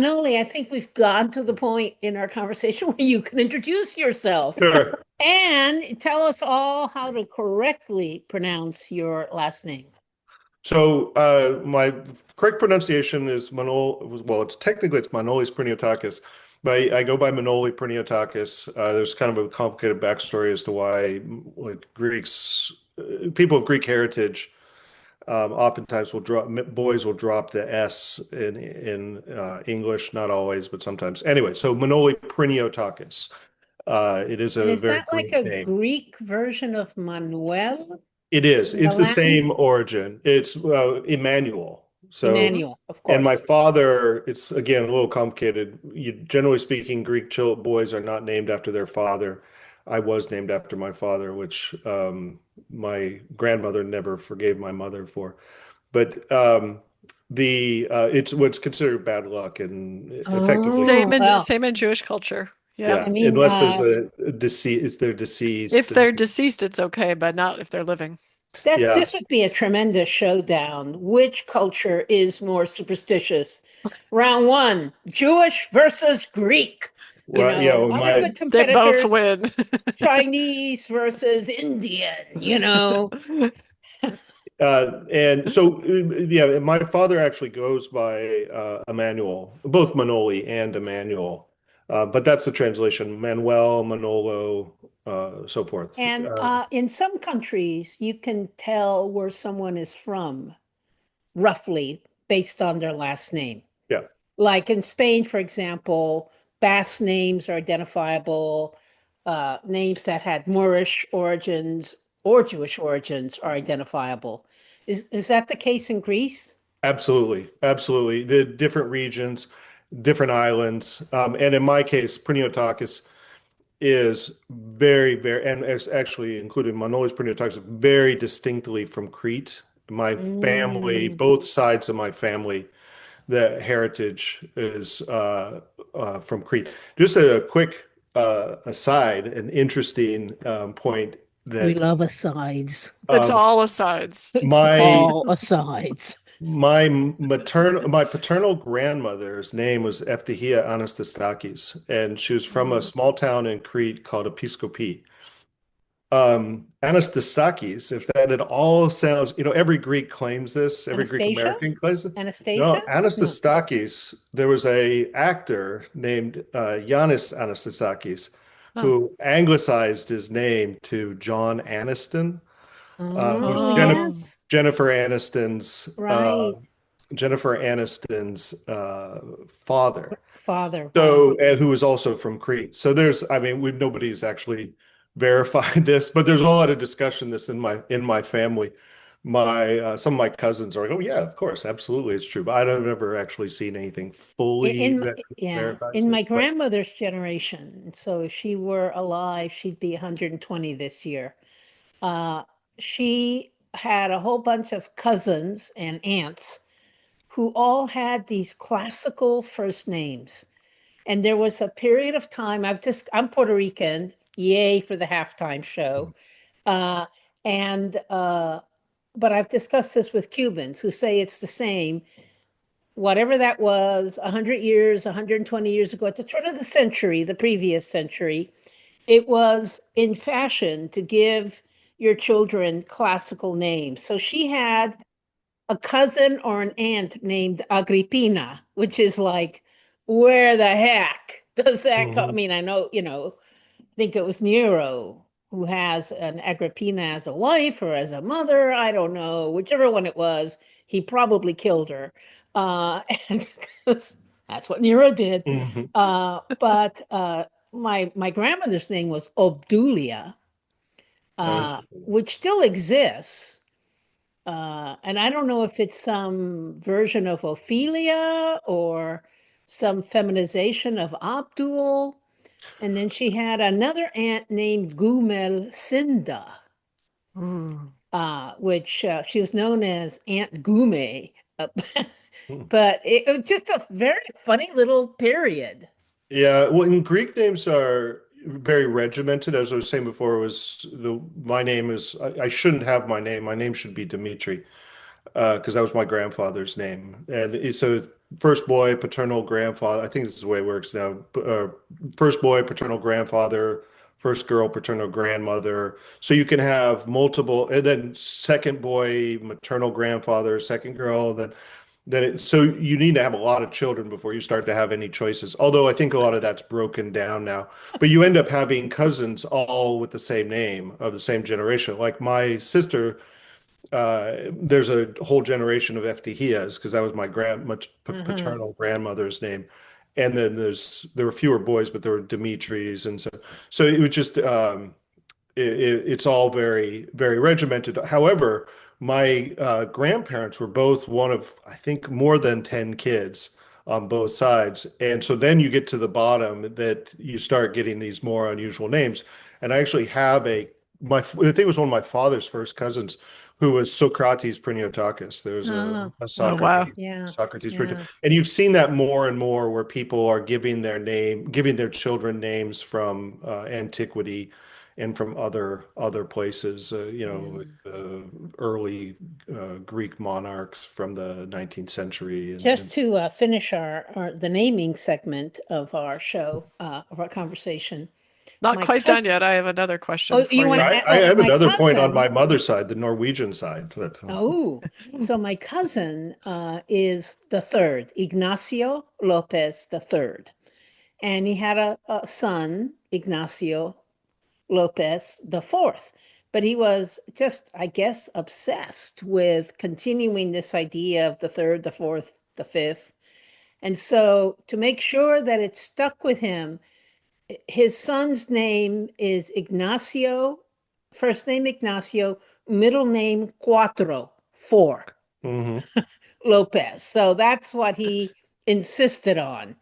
Noli, I think we've gotten to the point in our conversation where you can introduce yourself Sure. and tell us all how to correctly pronounce your last name. So my correct pronunciation is well, it's Manolis Priniotakis, but I go by Manoli Priniotakis. There's kind of a complicated backstory as to why like people of Greek heritage, oftentimes boys will drop the S in English, not always, but sometimes. Anyway, so Manoli Priniotakis. It is And a is very that like Greek a name. Greek version of Manuel It is. in the It's the Latin? same origin. It's Emmanuel. So, Emmanuel, of and my course. father, it's again a little complicated. Generally speaking, boys are not named after their father. I was named after my father, which my grandmother never forgave my mother for. But the it's what's considered bad luck, and effectively, Oh, well, Same in Jewish culture. Yeah. I yeah, mean, unless there's a deceased, they're If deceased. they're deceased, it's okay, but not if they're living. Yeah. this would be a tremendous showdown. Which culture is more superstitious? Round one, Jewish versus Greek. Well, yeah, Other my good They both competitors, win. Chinese versus Indian. And so, yeah, my father actually goes by Emmanuel, both Manoli and Emmanuel. But that's the translation, Manuel, Manolo, so forth. And in some countries, you can tell where someone is from roughly based on their last name. Yeah. Like in Spain, for example, Basque names are identifiable. Names that had Moorish origins or Jewish origins are identifiable. Is that the case in Greece? Absolutely. Absolutely. The different regions, different islands. And in my case, Priniotakis is and it's actually included Manolis Priniotakis, very distinctly from Crete. My family, Mm. both sides of my family, the heritage is from Crete. Just a quick aside, an interesting point We that love asides. It's um, all asides. It's my all asides. my paternal grandmother's name was Eftihia Anastastakis, and she was from a Mm. small town in Crete called Episkopi. Anastastakis, if that at all sounds, every Greek claims this, every Greek Anastasia? American claims it. Anastasia? No, No. Anastastakis, there was a actor named Yanis Anastastakis Oh. who anglicized his name to John Aniston, who's Oh, Oh. yes. Jennifer Aniston's Right. father. Father. Wow. So, who was also from Crete. So I mean, nobody's actually verified this, but there's a lot of discussion this in my family. Some of my cousins are like, oh yeah, of course, absolutely, it's true. But I've never actually seen anything fully that Yeah, verifies in it. my But grandmother's generation, so if she were alive, she'd be 120 this year. Uh, she had a whole bunch of cousins and aunts who all had these classical first names. And there was a period of time, I'm Puerto Rican, yay for the halftime show. Uh, and but I've discussed this with Cubans who say it's the same. Whatever that was, 100 years, 120 years ago, at the turn of the century, the previous century, it was in fashion to give your children classical names. So she had a cousin or an aunt named Agrippina, which is like, where the heck does that come? I Mhm. mean, I know, I think it was Nero who has an Agrippina as a wife or as a mother. I don't know. Whichever one it was, he probably killed her. And that's what Nero did. Mhm. But my grandmother's name was Obdulia, Uh, which still exists. And I don't know if it's some version of Ophelia or some feminization of Abdul. And then she had another aunt named Gumel Sinda, Mm. which she was known as Aunt Gume. Uh, but it was just a very funny little period. yeah, well, and Greek names are very regimented. As I was saying before, it was my name is I shouldn't have my name. My name should be Dimitri, because that was my grandfather's name. And so first boy, paternal grandfather. I think this is the way it works now. First boy, paternal grandfather, first girl, paternal grandmother. So you can have multiple, and then second boy, maternal grandfather, second girl, so you need to have a lot of children before you start to have any choices. Although I think a lot of that's broken down now. But you end up having cousins all with the same name of the same generation. Like my sister, there's a whole generation of Eftihias because that was my Uh-huh. paternal grandmother's name. And then there were fewer boys, but there were Dimitris, and so it was just it's all very, very regimented. However, my grandparents were both one of, I think, more than 10 kids on both sides. And so then you get to the bottom that you start getting these more unusual names. And I actually have I think it was one of my father's first cousins who was Socrates Priniotakis. There was Oh, a Oh, wow. yeah, Socrates yeah. and you've seen that more and more where people are giving their children names from antiquity and from other places, Yeah. early Greek monarchs from the 19th century, Just to finish the naming segment of our show, of our conversation, Not my quite done cousin. yet. I have another question Oh, for you want you. to? I Oh, have my another point on cousin. my mother's side, the Norwegian side. Oh, so my cousin is the third, Ignacio Lopez the third, and he had a son, Ignacio Lopez the fourth. But he was just, I guess, obsessed with continuing this idea of the third, the fourth, the fifth. And so, to make sure that it stuck with him, his son's name is Ignacio, first name Ignacio, middle name Cuatro, four, Hmm. Lopez. So that's what he insisted on.